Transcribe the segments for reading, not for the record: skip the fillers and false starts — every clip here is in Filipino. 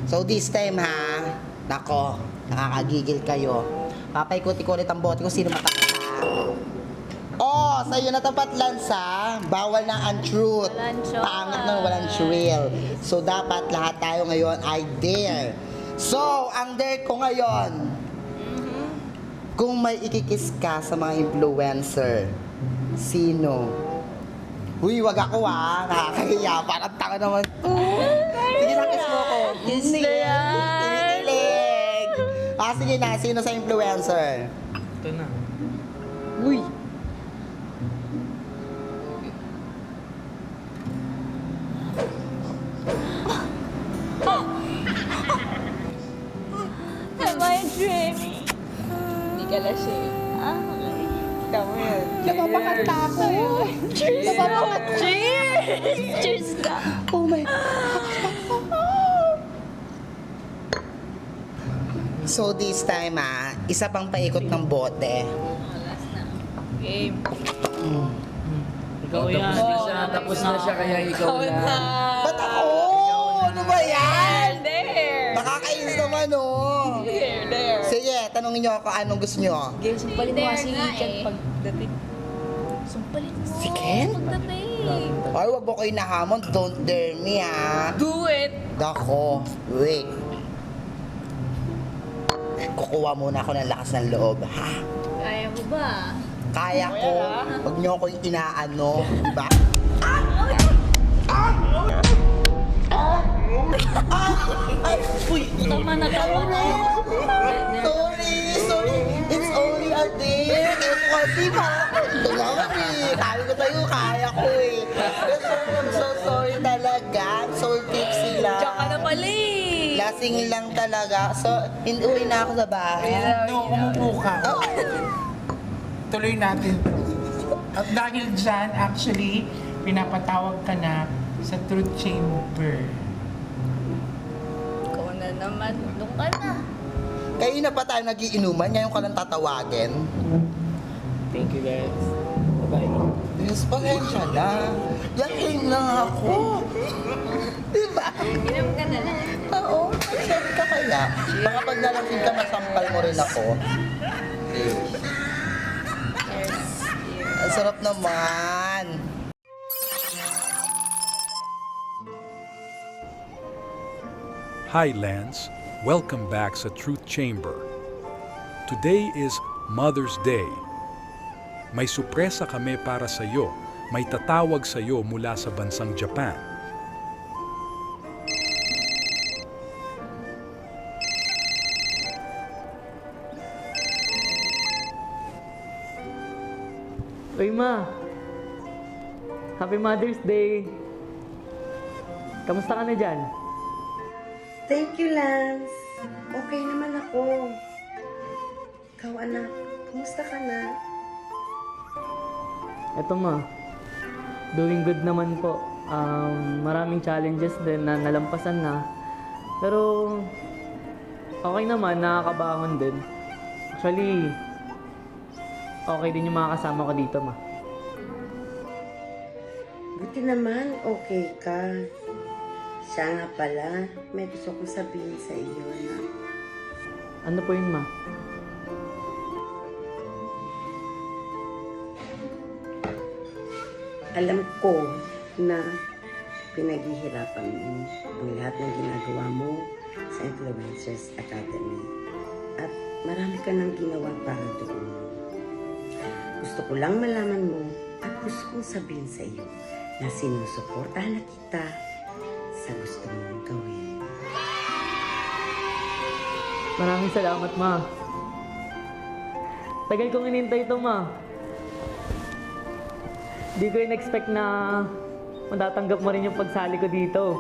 So this time ha, nako, nakakagigil kayo. Papaikot-ikot ang bote ko, sino matakot. Oh, sa'yo na tapat lansa, bawal na ang truth. Walang choice. Pangit na walang thrill. So dapat lahat tayo ngayon ay dare. So, ang dare ko ngayon, kung may ikikis ka sa mga influencer, sino? Uy, wag ako nakakahiya, parang tanga naman to. Sige na, kiss mo ako. Kiss na yan. Kinikilig. Sige na, sino sa influencer? Ito na. Uy. Am I dreaming? Hindi ka lasing. Okay. Tama yun. Napapakanta ako. Cheers! Napapakanta. Cheers! Cheers ka! Oh my God. So this time isa pang paikot ng bote. Last na. Game. Ikaw yan. Tapos na siya, kaya ikaw na. Ba't ako? Ano ba yan? There! Nakakainis naman oh. There! Sige, tanongin niyo ako anong gusto niyo. Game, sumpalin mo kasi Ken pagdating. Sumpalin mo. Si Ken? Pagdating. Ay, wag mo ko inahamon. Don't dare me Do it! Dako, wait. Kukuha muna ako ng lakas ng loob, ha? Kaya mo ba? Kaya ko. Huwag niyo ako inaano, di ba? Ay, uy! Tama na. Sorry. It's only a dare. Kasi pa. Ito naman Sabi ko sa'yo, kaya ko I'm so sorry talaga. I'm so tipsy lang. Diyan ka na pala eh. Lasing lang talaga. So, uwi na ako sa bahay. No, umupo ka. Tuloy natin to. At dahil dyan, actually, pinapatawag ka na sa truth chamber. Ikaw na naman. Doon ka na. Kayo na pa tayo nagiinuman, ngayon ka lang tatawagin. Thank you guys. Bye-bye. Yes, pasensya na. Yakin lang ako. Diba? Inom ka na lang. Oo, sorry ka kaya. Baka pag nalasing ka, masampal mo rin ako. Cheers. Ang sarap naman. Hi Lance, welcome back sa Truth Chamber. Today is Mother's Day. May supresa kami para sa iyo. May tatawag sa iyo mula sa bansang Japan. Uy, Ma. Happy Mother's Day. Kamusta ka na dyan? Thank you, Lance. Okay naman ako. Ikaw, anak, kumusta ka na? Eto, Ma. Doing good naman po. Maraming challenges din na nalampasan na. Pero, okay naman, nakakabangon din. Actually, okay din yung mga kasama ko dito, Ma. Buti naman, okay ka. Siya nga pala, may gusto kong sabihin sa iyo, anak. Ano po yun, Ma? Alam ko na pinaghihirapan mo ang lahat ng ginagawa mo sa Influencers Academy. At marami ka nang ginawa para doon. Gusto ko lang malaman mo at gusto kong sabihin sa iyo na sinusuportahan na kita sa gusto mong gawin. Maraming salamat, Ma. Tagal kong inintay ito, Ma. Di ko in-expect na matatanggap mo rin yung pagsali ko dito.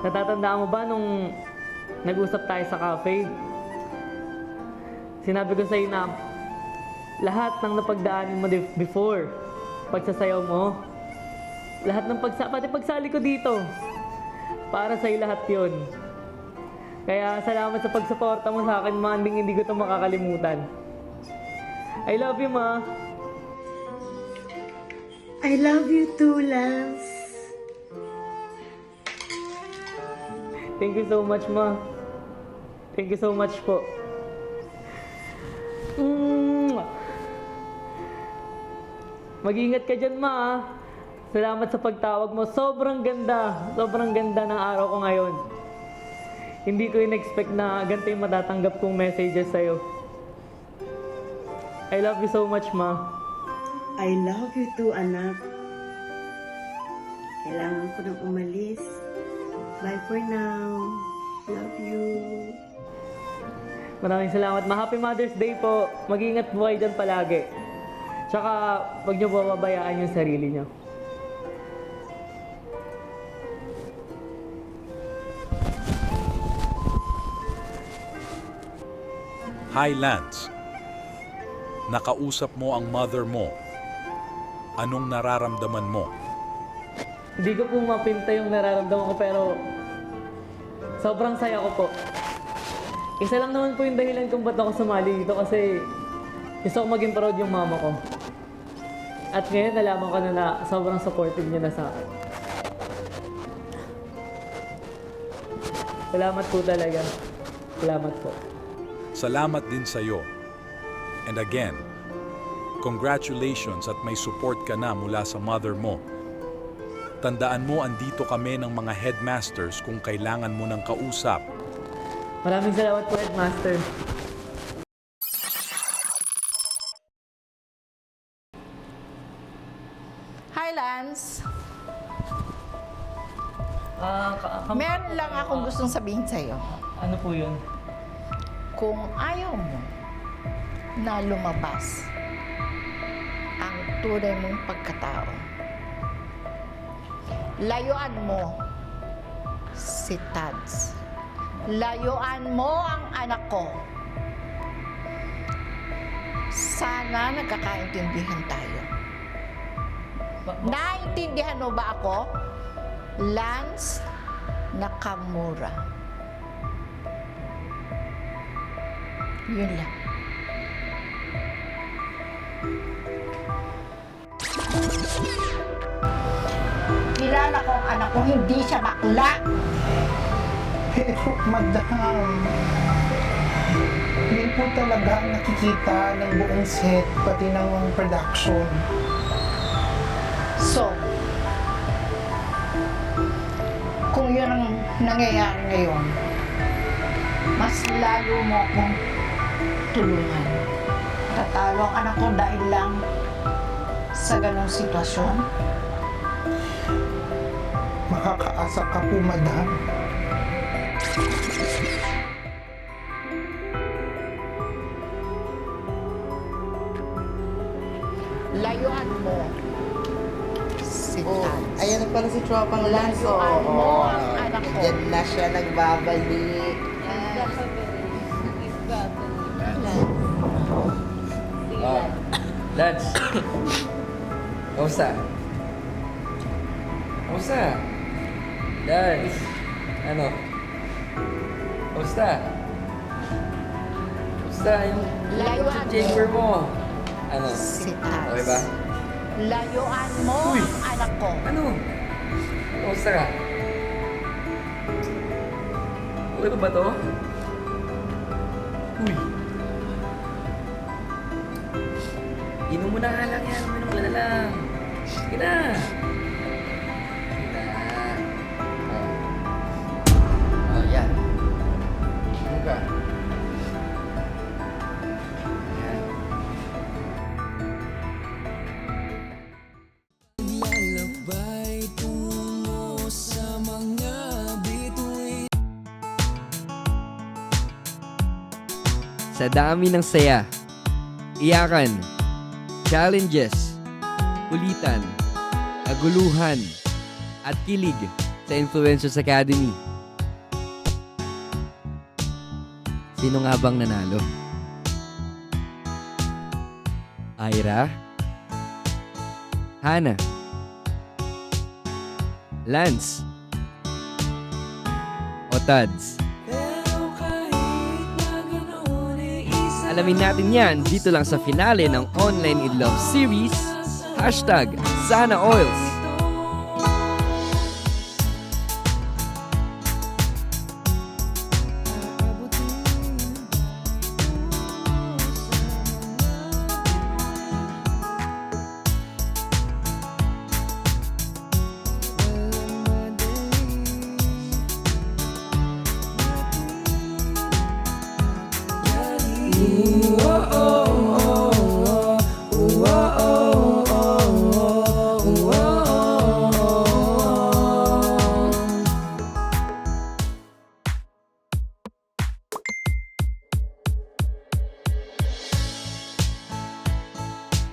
Natatandaan mo ba nung nag-usap tayo sa cafe? Sinabi ko sa'yo na lahat ng napagdaanin mo before, pagsasayaw mo, lahat ng pati pagsali ko dito, para sa'yo lahat yun. Kaya salamat sa pagsuporta mo sa akin, Ma. Hindi ko ito makakalimutan. I love you, Ma. I love you too, Lance. Thank you so much, Ma. Thank you so much po. Mag-ingat ka dyan, Ma. ah. Salamat sa pagtawag mo. Sobrang ganda. Sobrang ganda ng araw ko ngayon. Hindi ko in-expect na ganito yung matatanggap kong messages sa'yo. I love you so much, Ma. I love you too, anak. Kailangan ko nang umalis. Bye for now. Love you. Maraming salamat, Ma. Happy Mother's Day po. Mag-ingat po kayo dyan palagi. Tsaka, huwag niyo babayaan yung sarili niyo. Hi Lance. Nakausap mo ang mother mo. Anong nararamdaman mo? Hindi ko po mapinta yung nararamdaman ko pero sobrang saya ko po. Isa lang naman po yung dahilan kung ba't ako sumali dito kasi gusto ko maging proud yung mama ko. At ngayon nalaman ko na sobrang supportive niya na sa akin. Salamat po talaga. Salamat po. Salamat din sa iyo. And again, congratulations at may support ka na mula sa mother mo. Tandaan mo, andito kami ng mga headmasters kung kailangan mo ng kausap. Maraming salamat po, Headmaster. Hi, Lance. Meron Meron lang akong gustong sabihin sa'yo. Ano po yun? Kung ayaw mo na lumabas ang tunay mong pagkatao, layuan mo si Tads. Layuan mo ang anak ko. Sana nagkakaintindihan tayo. Naintindihan mo ba ako? Lance Nakamura. Yun lang. Kilala ko ang anak ko, hindi siya bakla. Pero, madam, yun po talaga ang nakikita ng buong set, pati ng production. So, kung yun ang nangyayari ngayon, mas lalo mo akong tulungan. Tatalo ang anak ko dahil lang sa ganong sitwasyon. Makakaasa ka po, madam. Layuan mo si Oh, Tads. ayan na pala si Tropang Lance. Layuan mo ang anak ko. Yan na siya nagbabalik. Lads. Kamusta? Kamusta? Lads. Ano? Kamusta? Kamusta yung Layuan chamber mo mo? Ano? si Tads. Okay ba? Layuan mo ang anak ko. Ano? Kamusta ka? Okay pa ba to? Uy. Inom mo na nga lang yan. Uminom ka na lang. Sige na. Sige na. Oh. Oh, yan. Inom ka. Yan. Sa dami ng saya, iyakan, challenges, kulitan, kaguluhan, at kilig sa Influencers Academy. Sino nga bang nanalo? Ira? Hana? Lance? O Tads? Alamin natin yan dito lang sa finale ng Online in Love series, #SanaOils. me.